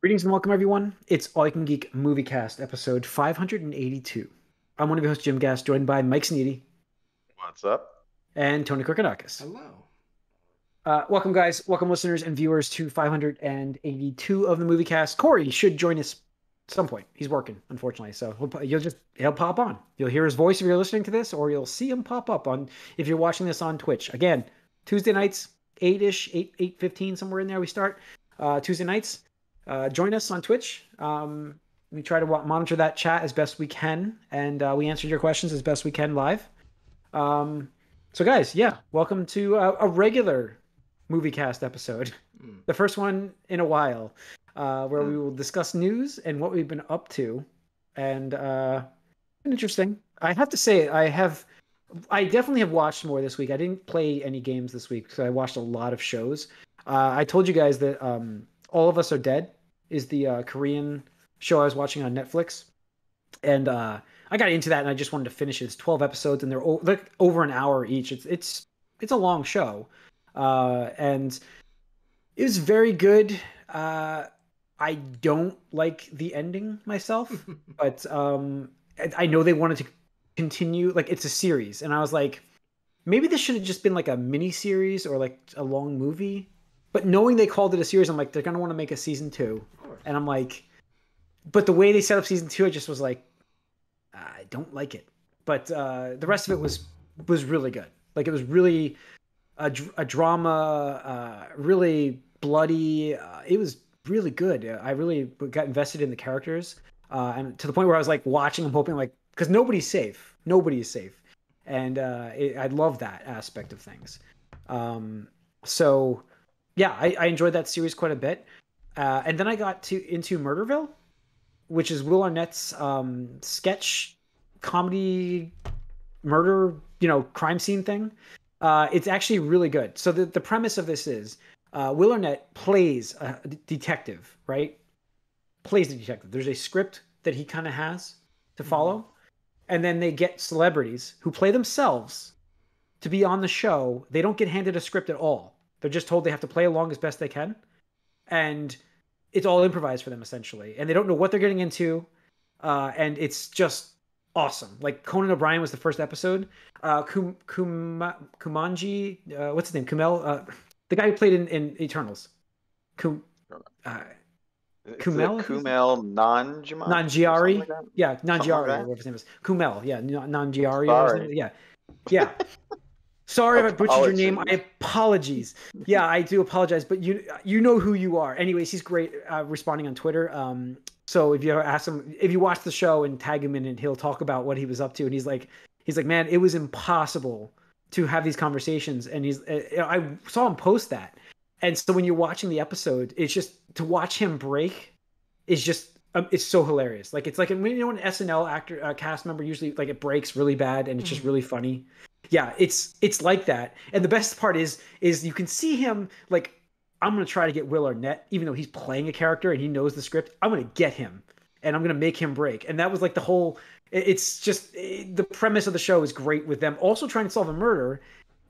Greetings and welcome, everyone. It's All You Can Geek Moviecast, episode 582. I'm one of your hosts, Jim Gass, joined by Mike Sneedy What's up? and Tony Korkanakis. Hello. Welcome, guys. Welcome, listeners and viewers, to 582 of the Moviecast. Corey should join us at some point. He's working, unfortunately, so he'll pop on. You'll hear his voice if you're listening to this, or you'll see him pop up on if you're watching this on Twitch. Again, Tuesday nights, 8-ish, 8:15, somewhere in there. We start Tuesday nights. Join us on Twitch. We try to monitor that chat as best we can, and we answer your questions as best we can live. So, guys, yeah, welcome to a regular Moviecast episode, the first one in a while, where we will discuss news and what we've been up to. And interesting. I have to say, I definitely have watched more this week. I didn't play any games this week because I watched a lot of shows. I told you guys that All of Us Are Dead is the Korean show I was watching on Netflix. And I got into that and I just wanted to finish it. It's 12 episodes and they're like over an hour each. It's a long show. And it was very good. I don't like the ending myself, but I know they wanted to continue. Like, it's a series. And I was like, maybe this should have just been like a mini series or like a long movie. But knowing they called it a series, I'm like, they're going to want to make a season 2. And I'm like, but the way they set up season 2, I just was like, I don't like it. But the rest of it was really good. Like, it was really a drama, really bloody. It was really good. I really got invested in the characters. And to the point where I was like watching them, hoping, like, because nobody's safe. Nobody is safe. And I love that aspect of things. So yeah, I enjoyed that series quite a bit. And then I got into Murderville, which is Will Arnett's sketch comedy murder, crime scene thing. It's actually really good. So the premise of this is Will Arnett plays a detective, right? Plays the detective. There's a script that he kind of has to follow. And then they get celebrities who play themselves to be on the show. They don't get handed a script at all. They're just told they have to play along as best they can. And it's all improvised for them, essentially. And they don't know what they're getting into. And it's just awesome. Like, Conan O'Brien was the first episode. Kumanji, what's his name? Kumel, the guy who played in Eternals. Kumel? Kumail Nanjiani? Nanjiani? Like Yeah, Nanjiani, like whatever his name is. Kumel, yeah, Nanjiani. Sorry. Yeah. Sorry if I butchered your name. Apologies. Apologies. Yeah, I do apologize, but you know who you are. Anyways, he's great responding on Twitter. So if you ever ask him, if you watch the show and tag him in it, he'll talk about what he was up to. And he's like, man, it was impossible to have these conversations. And I saw him post that. And so when you're watching the episode, it's just to watch him break is just it's so hilarious. Like, it's like an SNL actor cast member usually, like, it breaks really bad and it's just really funny. Yeah, it's like that. And the best part is you can see him, like, I'm going to try to get Will Arnett, even though he's playing a character and he knows the script. I'm going to get him and I'm going to make him break. And that was like the whole, it's just, the premise of the show is great with them also trying to solve a murder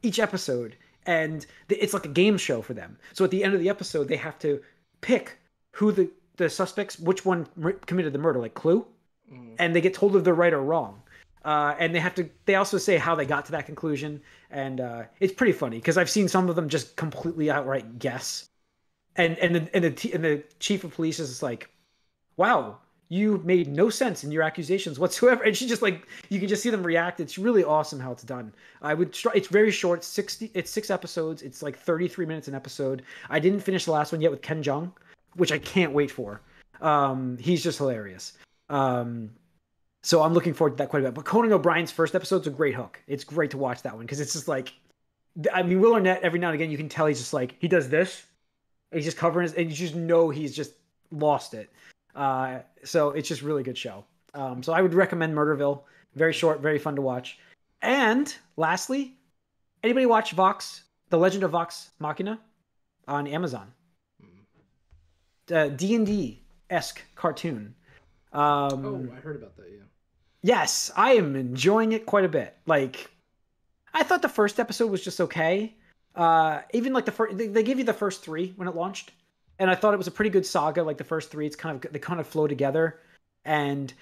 each episode. And it's like a game show for them. So at the end of the episode, they have to pick who the suspects, which one committed the murder, like Clue. And they get told if they're right or wrong. And they also say how they got to that conclusion. And it's pretty funny because I've seen some of them just completely outright guess. And the chief of police is like, wow, you made no sense in your accusations whatsoever. And she just, like, you can just see them react. It's really awesome how it's done. It's very short. It's 6 episodes. It's like 33 minutes an episode. I didn't finish the last one yet with Ken Jeong, which I can't wait for. He's just hilarious. So I'm looking forward to that quite a bit. But Conan O'Brien's first episode's a great hook. It's great to watch that one because it's just like, I mean, Will Arnett, every now and again, you can tell he's just like, he does this, and he's just covering his, and you just know he's just lost it. So it's just really good show. So I would recommend Murderville. Very short, very fun to watch. And lastly, anybody watch Vox, The Legend of Vox Machina on Amazon? D&D-esque cartoon. I heard about that, yeah. Yes, I am enjoying it quite a bit. Like, I thought the first episode was just okay. Even like the first, they gave you the first 3 when it launched. and I thought it was a pretty good saga. Like the first three, they kind of flow together, and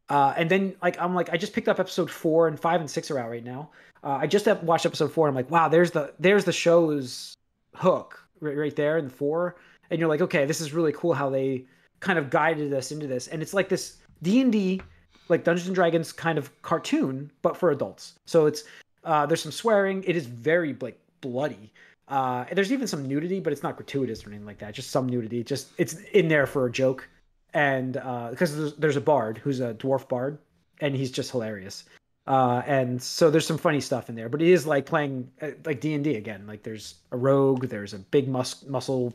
then like I just picked up episode 4 and 5 and 6 are out right now. I just watched episode 4. And I'm like, wow, there's the show's hook right there in the 4, and you're like, okay, this is really cool how they kind of guided us into this, and it's like this D&D, like Dungeons and Dragons kind of cartoon, but for adults. So it's there's some swearing. It is very like bloody. There's even some nudity, but it's not gratuitous or anything like that. Just some nudity. Just it's in there for a joke, and because there's a bard who's a dwarf bard, and he's just hilarious. And so there's some funny stuff in there, but it is like playing like D&D again. Like there's a rogue, there's a big muscle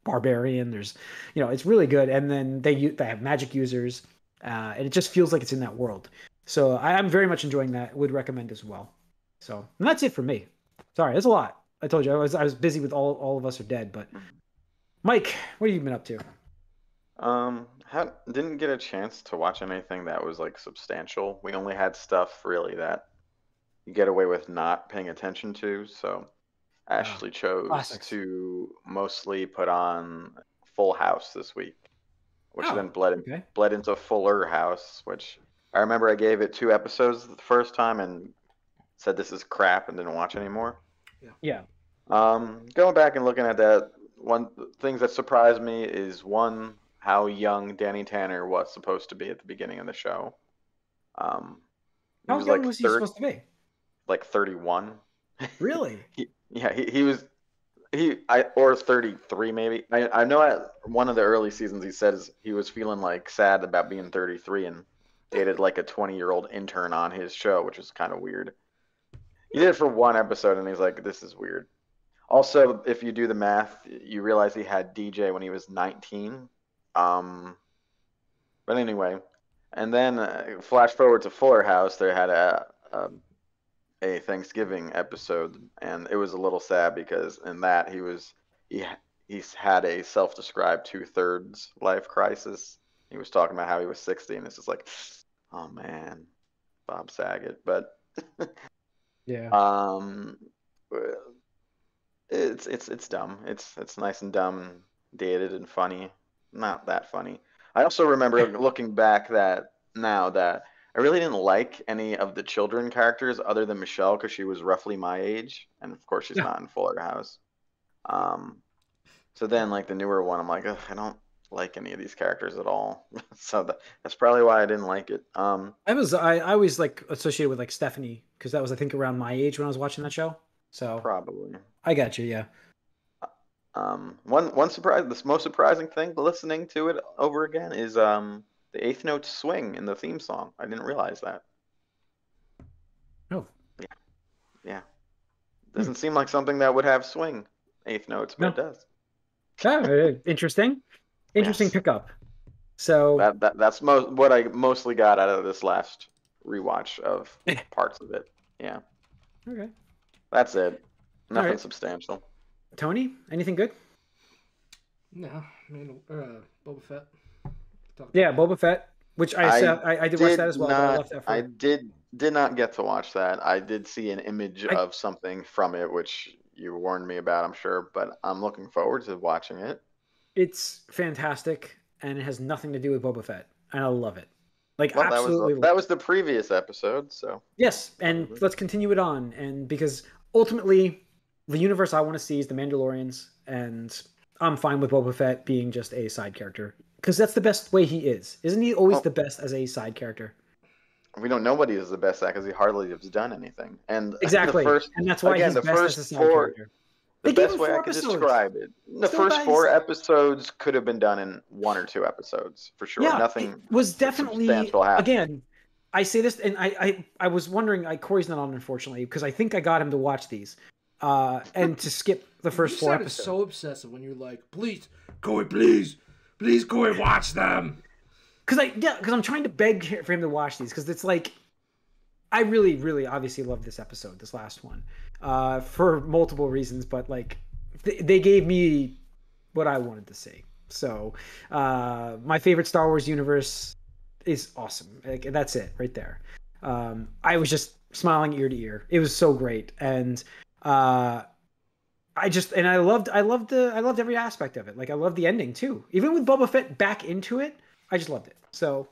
barbarian. There's, it's really good. And then they have magic users, and it just feels like it's in that world. So I'm very much enjoying that. Would recommend as well. So and that's it for me. Sorry, that's a lot. I told you I was busy with all of us are dead. But Mike, what have you been up to? Didn't get a chance to watch anything that was like substantial. We only had stuff really that you get away with not paying attention to. So Ashley chose classics. to mostly put on Full House this week, which then bled into Fuller House, which I remember I gave it 2 episodes the first time and said this is crap and didn't watch anymore. Yeah. Going back and looking at that, one things that surprised me is one, how young Danny Tanner was supposed to be at the beginning of the show. How young was he supposed to be? Like 31. Really? He was or 33 maybe. I know at one of the early seasons he says he was feeling like sad about being 33 and dated like a 20-year-old intern on his show, which was kind of weird. He did it for 1 episode and he's like, this is weird. Also, if you do the math, you realize he had DJ when he was 19. But anyway, and then flash forward to Fuller House. They had a Thanksgiving episode, and it was a little sad because in that he's had a self-described 2/3 life crisis. He was talking about how he was 60, and it's just like, oh man, Bob Saget. But yeah, it's dumb. It's nice and dumb and dated and funny. Not that funny. I also remember looking back that I really didn't like any of the children characters other than Michelle because she was roughly my age, and of course she's not in Fuller House. So then like the newer one, I'm like, I don't like any of these characters at all. So that's probably why I didn't like it. I always like associated with like Stephanie because that was I think around my age when I was watching that show. So probably. I got you. Yeah. One surprise, the most surprising thing listening to it over again is the 8th note swing in the theme song. I didn't realize that. Oh. Yeah. Doesn't seem like something that would have swing 8th notes, but it does. Oh, interesting pickup. So that's what I mostly got out of this last rewatch of parts of it. Yeah. Okay. That's it. Nothing substantial. Tony, anything good? No, I mean, Boba Fett. Boba Fett, which I did watch that as well. But I left that for... I did not get to watch that. I did see an image of something from it, which you warned me about, I'm sure, but I'm looking forward to watching it. It's fantastic, and it has nothing to do with Boba Fett, and I love it. Like, absolutely. That was the previous episode, so. Yes, and let's continue it on, and because ultimately, the universe I want to see is the Mandalorians, and I'm fine with Boba Fett being just a side character. Because that's the best way he is. Isn't he always the best as a side character? We don't know what he is the best at because he hardly has done anything. And exactly. And that's why he's best as a side character. The best way I could describe it. The first 4 episodes could have been done in 1 or 2 episodes, for sure. Yeah, nothing it was definitely, again, I say this, and I was wondering, Corey's not on, unfortunately, because I think I got him to watch these. And to skip the first 4 episodes. So obsessive when you're like, please, Corey, please, Corey, watch them. Because I'm trying to beg for him to watch these, because it's like, I really, really obviously love this episode, this last one, for multiple reasons, but like, they gave me what I wanted to see. So, my favorite Star Wars universe is awesome. Like, that's it right there. I was just smiling ear to ear. It was so great. And I loved every aspect of it. Like I loved the ending too. Even with Boba Fett back into it, I just loved it. So,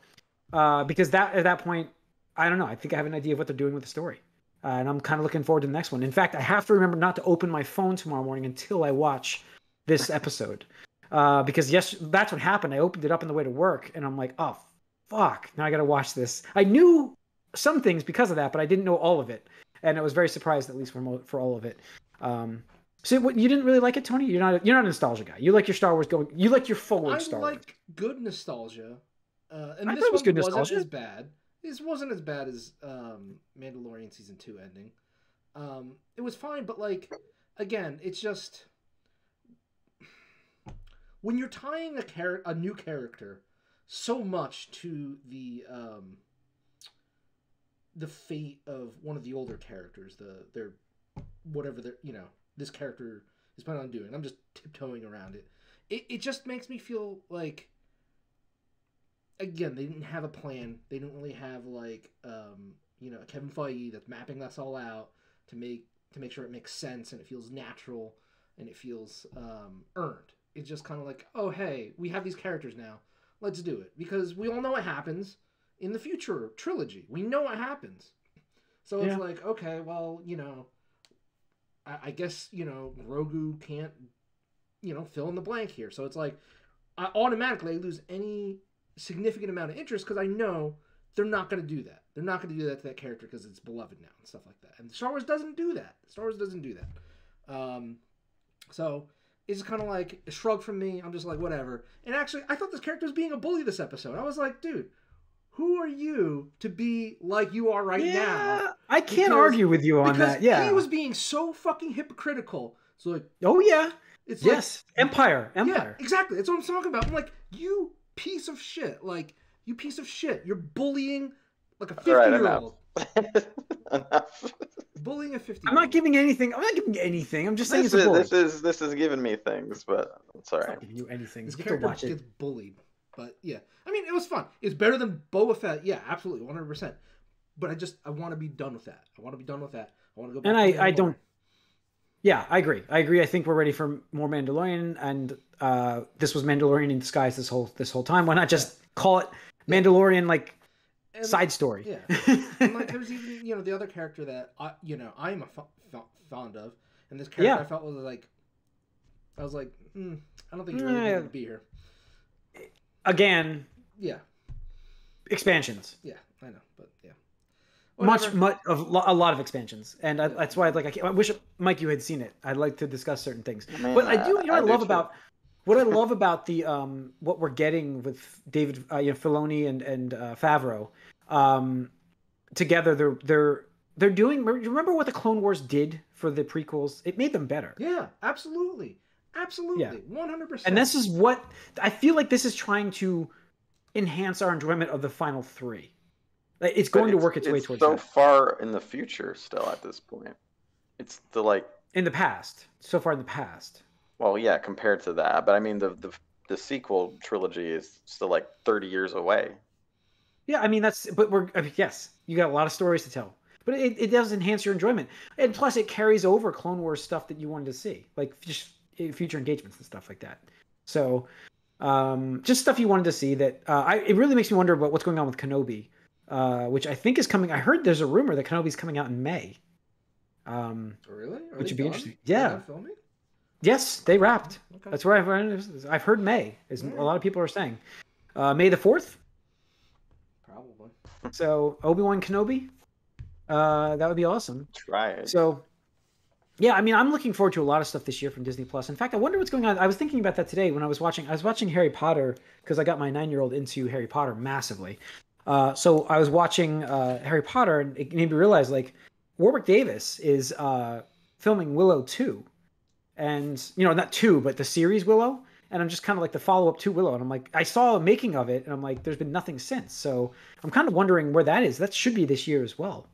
because that at that point, I don't know. I think I have an idea of what they're doing with the story, and I'm kind of looking forward to the next one. In fact, I have to remember not to open my phone tomorrow morning until I watch this episode, because yes, that's what happened. I opened it up on the way to work, and I'm like, oh fuck, now I got to watch this. I knew some things because of that, but I didn't know all of it, and I was very surprised at least for all of it. So what, you didn't really like it, Tony? You're not a nostalgia guy. You like your Star Wars going. You like your forward Star Wars. I like good nostalgia, and I this thought it was one good wasn't nostalgia. as bad. This wasn't as bad as Mandalorian season 2 ending. It was fine, but like again, it's just when you're tying a new character so much to the fate of one of the older characters, their whatever they're this character is planning on doing. I'm just tiptoeing around it. It just makes me feel like, again, they didn't have a plan. They didn't really have like Kevin Feige that's mapping us all out to make sure it makes sense and it feels natural and it feels earned. It's just kind of like, oh hey, we have these characters now. Let's do it, because we all know what happens in the future trilogy. We know what happens. So it's like, okay, well, I guess, Grogu can't, fill in the blank here. So it's like, I automatically lose any significant amount of interest because I know they're not going to do that. They're not going to do that to that character because it's beloved now and stuff like that. And Star Wars doesn't do that. So it's kind of like a shrug from me. I'm just like, whatever. And actually, I thought this character was being a bully this episode. I was like, dude, who are you to be like you are right now? I can't argue with you on that. Yeah, he was being so fucking hypocritical. It's like, oh yeah, it's yes, like, Empire. Yeah, exactly. That's what I'm talking about. I'm like, you piece of shit. Like, you piece of shit. You're bullying like a 50-year-old. Enough. Bullying a 50-year-old. I'm not giving anything. I'm just saying it's a bully. This is giving me things, but it's all right. It's not giving you anything. This you character watch gets bullied. But yeah, I mean, it was fun. It's better than Boba Fett. Yeah, absolutely, 100%. But I want to be done with that. I want to go back. And I don't. Yeah, I agree. I think we're ready for more Mandalorian, and this was Mandalorian in disguise this whole time. Why not just call it Mandalorian side story? Yeah, and like there's even the other character that I am fond of, and this character I felt was like, I don't think you're really going to be here. Again, yeah, expansions. Yeah, I know, but yeah, a lot of expansions, and that's why I wish Mike you had seen it. I'd like to discuss certain things, but I do. What I love about the what we're getting with David Filoni and Favreau together. They're doing. Remember what the Clone Wars did for the prequels? It made them better. Yeah, absolutely. Absolutely, 100%. And this is what I feel like. This is trying to enhance our enjoyment of the final three. It's going to work its way towards so that. far in the future still at this point. It's in the past. So far in the past. Well, yeah, compared to that, but I mean the sequel trilogy is still 30 years away. Yeah, I mean yes, you got a lot of stories to tell. But it does enhance your enjoyment. And plus it carries over Clone Wars stuff that you wanted to see. Just future engagements and stuff like that. So just stuff you wanted to see that it really makes me wonder about what's going on with Kenobi, which I think is coming. I heard there's a rumor that Kenobi's coming out in May. Really? Which would be interesting. Yeah. Filming? Yes, they wrapped. Okay. That's where I've heard May. A lot of people are saying May the 4th. Probably. So Obi-Wan Kenobi, that would be awesome. Try it. So. Yeah, I mean, I'm looking forward to a lot of stuff this year from Disney Plus. In fact, I wonder what's going on. I was thinking about that today when I was watching Harry Potter because I got my 9-year-old into Harry Potter massively. So I was watching Harry Potter, and it made me realize Warwick Davis is filming Willow 2, and not 2, but the series Willow. And I'm just kind of the follow-up to Willow, and I'm like, I saw a making of it, and I'm like, there's been nothing since. So I'm kind of wondering where that is. That should be this year as well.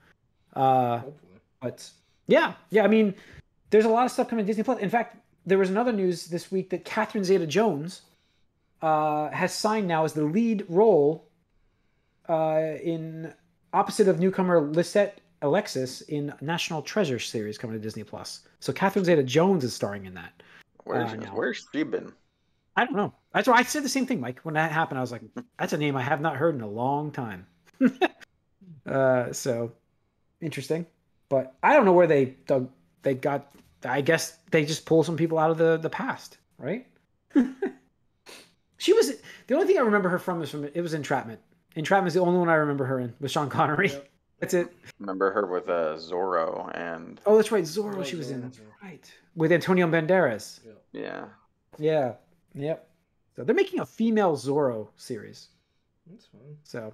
Hopefully. But. Yeah. I mean, there's a lot of stuff coming to Disney Plus. In fact, there was another news this week that Catherine Zeta-Jones has signed now as the lead role in opposite of newcomer Lisette Alexis in National Treasure series coming to Disney Plus. So Catherine Zeta-Jones is starring in that. Where's she been? I don't know. That's why I said the same thing, Mike. When that happened, I was like, that's a name I have not heard in a long time. So interesting. But I don't know where they got. I guess they just pull some people out of the past, right? She was the only thing I remember her from it was Entrapment. Entrapment is the only one I remember her in with Sean Connery. Yep. That's it. Remember her with Zorro and. Oh, that's right, Zorro. She was in. That's right, with Antonio Banderas. Yeah. Yeah. Yep. So they're making a female Zorro series. That's fine. So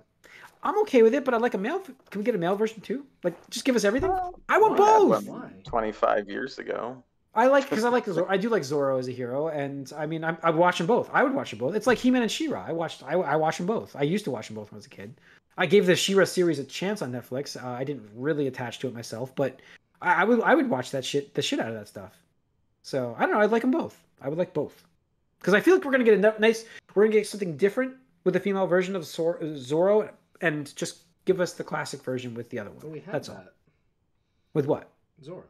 I'm okay with it, but I'd like a male. Can we get a male version too? Like, just give us everything. I want both. 25 years ago. I like Zorro. I do like Zorro as a hero, and I mean, I watch them both. I would watch them both. It's like He-Man and She-Ra. I watch them both. I used to watch them both when I was a kid. I gave the She-Ra series a chance on Netflix. I didn't really attach to it myself, but I would watch the shit out of that stuff. So I don't know. I'd like them both. I would like both because I feel like we're gonna get we're gonna get something different with the female version of Zorro, and just give us the classic version with the other one. Well, we have That's that. all. With what? Zorro.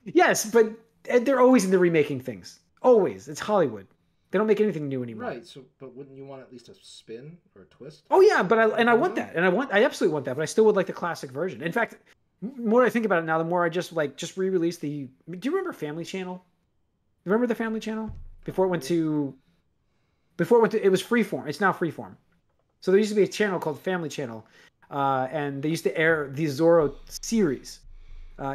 Yes, but they're always in the remaking things. Always. It's Hollywood. They don't make anything new anymore. Right. So, but wouldn't you want at least a spin or a twist? Oh yeah, but I want that, and I absolutely want that, but I still would like the classic version. In fact, the more I think about it now, the more I just re-released the. Do you remember Family Channel? Remember the Family Channel before it went to? It was Freeform. It's now Freeform. So there used to be a channel called Family Channel, and they used to air the Zorro series.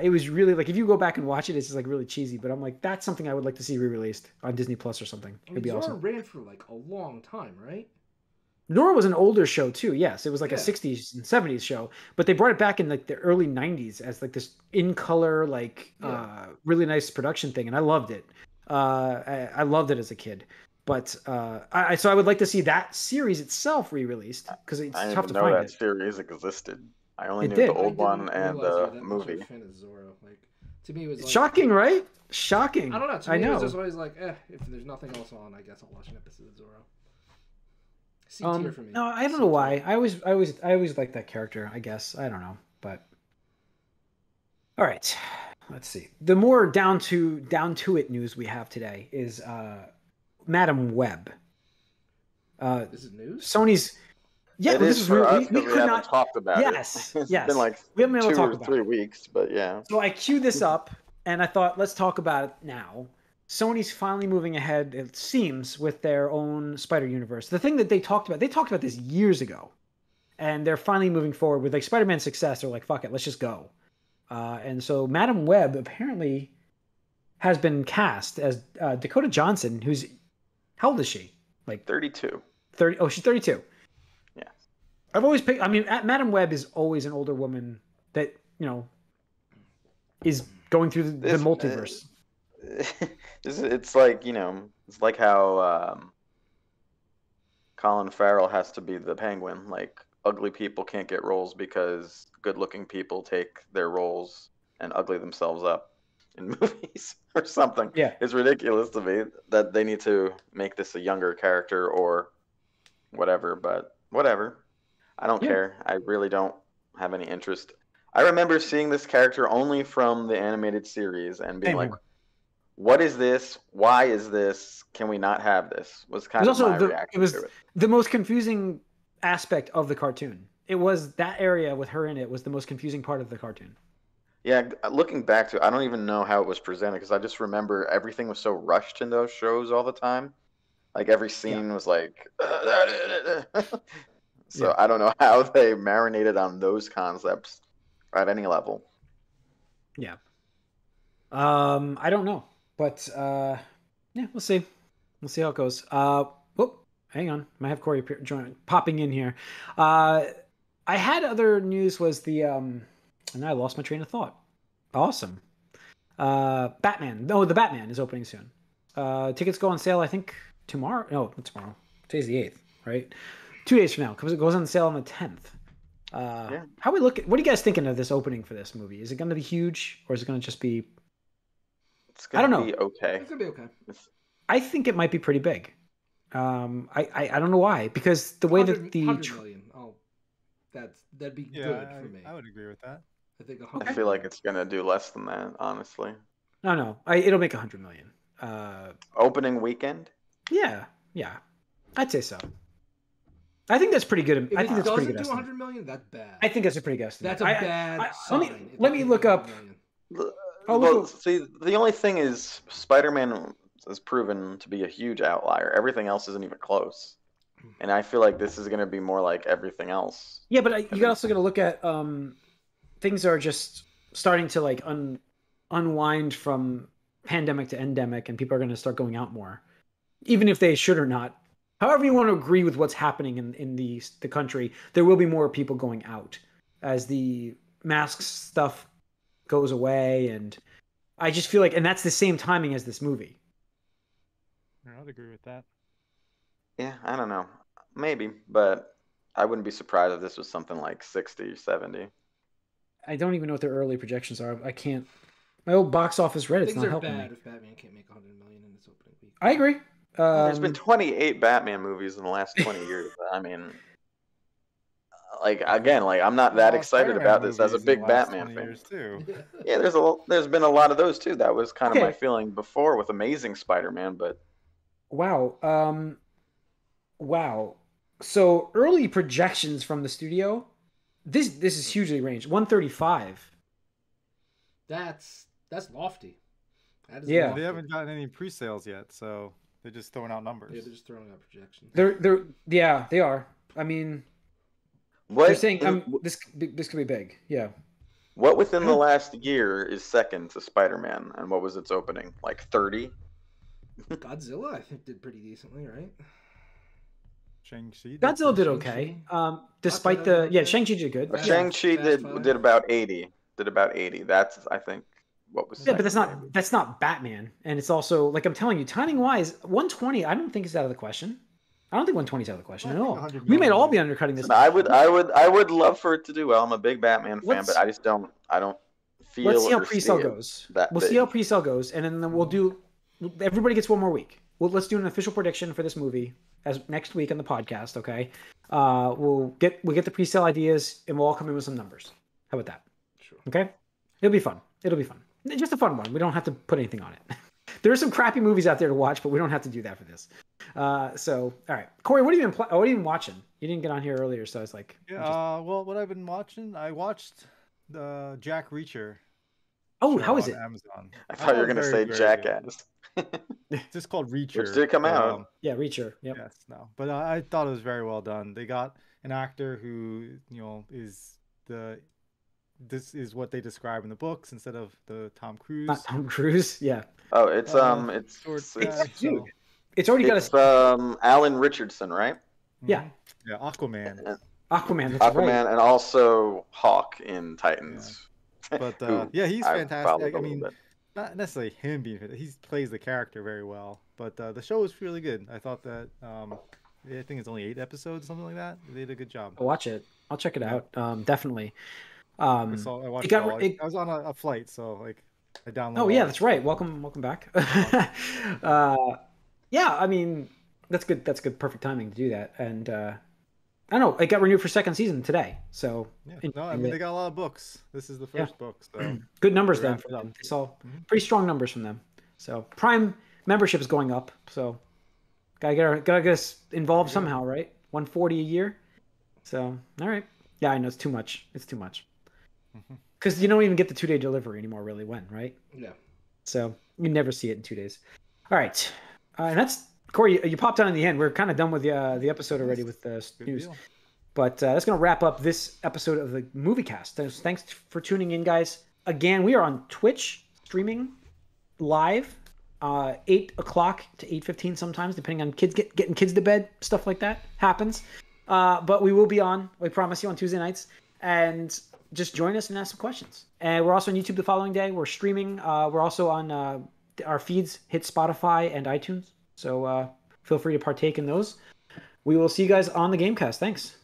It was really like, if you go back and watch it, it's just like really cheesy. But I'm like, that's something I would like to see re-released on Disney Plus or something. It'd be awesome. Zorro ran for like a long time, right? Zorro was an older show too. Yes, it was like a 60s and 70s show, but they brought it back in like the early 90s as like this in color, like really nice production thing, and I loved it. I loved it as a kid. But so I would like to see that series itself re-released because it's tough to find. I didn't know that series existed. I only knew the old one and the movie. Fan of Zorro. Like, to me, it was like, shocking, right? Shocking. I don't know. To me, it was just always like, if there's nothing else on, I guess I'll watch an episode of Zorro. C tier for me. No, I don't know why. I always liked that character. I guess I don't know, but all right. Let's see. The more down to it news we have today is Madame Webb. This is news. Sony's. Yeah, this is real. We haven't talked about it. Yes. It's been like we haven't been able to talk about 2 or 3 weeks, but yeah. So I queued this up, and I thought, let's talk about it now. Sony's finally moving ahead, it seems, with their own Spider Universe. The thing that they talked about this years ago, and they're finally moving forward with like Spider-Man's success. They're like, fuck it, let's just go. And so Madame Webb apparently has been cast as Dakota Johnson, who's how old is she? Like 32. 30. Oh, she's 32. Yeah. I've always picked. I mean, Madame Webb is always an older woman that is going through the multiverse. It's like it's like how Colin Farrell has to be the Penguin. Like, ugly people can't get roles because good-looking people take their roles and ugly themselves up in movies or something. Yeah, it's ridiculous to me that they need to make this a younger character or whatever. But whatever, I don't care. I really don't have any interest. I remember seeing this character only from the animated series and being like, what is this? Why is this? Can we not have this? Was kind of my reaction to it. The most confusing aspect of the cartoon. It was that area with her in it was the most confusing part of the cartoon. Yeah, looking back to it, I don't even know how it was presented because I just remember everything was so rushed in those shows all the time. Like, every scene was like... So I don't know how they marinated on those concepts at any level. Yeah. I don't know. But, yeah, we'll see. We'll see how it goes. Hang on. Might have Corey popping in here. I had other news was the... and I lost my train of thought. Awesome. Batman. No, the Batman is opening soon. Tickets go on sale, I think, tomorrow. No, not tomorrow. Today's the 8th, right? 2 days from now. It goes on sale on the 10th. How we look? What are you guys thinking of this opening for this movie? Is it going to be huge, or is it going to just be? It's going to be okay. It's going to be okay. I think it might be pretty big. I don't know why, because the way that the 100 million. that'd be Yeah, good for me. I would agree with that. I think I feel like it's gonna do less than that, honestly. No, it'll make 100 million. Opening weekend. Yeah, I'd say so. I think that's pretty good. If I think it that's pretty doesn't good do estimate. 100 million, that's bad. I think that's a pretty good estimate. That's a bad sign. Let me look up. Well, see, the only thing is Spider-Man has proven to be a huge outlier. Everything else isn't even close, and I feel like this is going to be more like everything else. Yeah, but you also got to look at things are just starting to like unwind from pandemic to endemic, and people are going to start going out more, even if they should or not. However you want to agree with what's happening in the country, there will be more people going out as the masks stuff goes away, and I just feel like, and that's the same timing as this movie. I'd agree with that. Yeah, I don't know. Maybe, but I wouldn't be surprised if this was something like 60, 70. I don't even know what their early projections are. I can't. My old box office Reddit's Things not are helping bad me. if Batman can't make 100 million in its opening week. I agree. There's been 28 Batman movies in the last 20 years. I mean, like again, like I'm not that excited about this as a big Batman fan. Too. Yeah, there's been a lot of those too. That was kind of my feeling before with Amazing Spider-Man, but wow. Wow. So early projections from the studio, this is hugely ranged. 135. That's lofty. That is Yeah. lofty. They haven't gotten any pre-sales yet, so they're just throwing out numbers. Yeah, they're just throwing out projections. They are. I mean, they're saying this could be big. Yeah. What within the last year is second to Spider-Man, and what was its opening? Like 30? Godzilla, I think, did pretty decently, right? Shang-Chi. Godzilla did okay. Despite Shang-Chi did good. Shang-Chi did about 80. Did about 80. That's I think what was. Yeah, but that's not Batman, and it's also like I'm telling you, timing wise, 120. I don't think is out of the question. I don't think 120 is out of the question at all. We might all be undercutting this. I would love for it to do well. I'm a big Batman fan, but I don't feel. Let's see how pre-sale goes. See how pre-sale goes, and then we'll do. Everybody gets one more week. Let's do an official prediction for this movie as next week on the podcast. Okay, we'll get the pre-sale ideas, and we'll all come in with some numbers. How about that? Sure. Okay, it'll be fun. Just a fun one. We don't have to put anything on it. There are some crappy movies out there to watch, but we don't have to do that for this. So, all right, Corey, what have you been watching? You didn't get on here earlier, so I was like, well, what I've been watching, I watched the Jack Reacher. Oh, how is it? Amazon. I thought you were gonna say Jackass. It's just called Reacher. Which did come out. Yeah, Reacher. Yep. Yes, no, but I thought it was very well done. They got an actor who this is what they describe in the books instead of the Tom Cruise. Not Tom Cruise. Yeah. Oh, it's already got Alan Richardson, right? Yeah. Yeah, Aquaman. Aquaman, and also Hawk in Titans. Yeah. But he's fantastic. I mean, not necessarily him being he plays the character very well. But the show was really good. I thought that I think it's only 8 episodes, something like that. They did a good job. I'll watch it. I'll check it out. Definitely. I watched it all. I was on a flight, so like I downloaded. Oh yeah, that's right. Welcome back. Yeah, I mean that's good. That's good. Perfect timing to do that. And I don't know. It got renewed for second season today. So I mean they got a lot of books. This is the first book. So good numbers then for them. It's all pretty strong numbers from them. So Prime membership is going up. So gotta get us involved somehow, right? $140 a year. So all right. Yeah, I know it's too much. It's too much. Because you don't even get the 2-day delivery anymore, really, right? Yeah. So you never see it in 2 days. All right. And that's, Corey, you popped on in the end. We're kind of done with the episode already with the news. Deal. But that's going to wrap up this episode of the Moviecast. Thanks for tuning in, guys. Again, we are on Twitch streaming live 8 o'clock to 8:15 sometimes, depending on getting kids to bed. Stuff like that happens. But we will be on, we promise you, on Tuesday nights. And just join us and ask some questions. And we're also on YouTube the following day. We're streaming. We're also on our feeds, hit Spotify and iTunes. So feel free to partake in those. We will see you guys on the Gamecast. Thanks.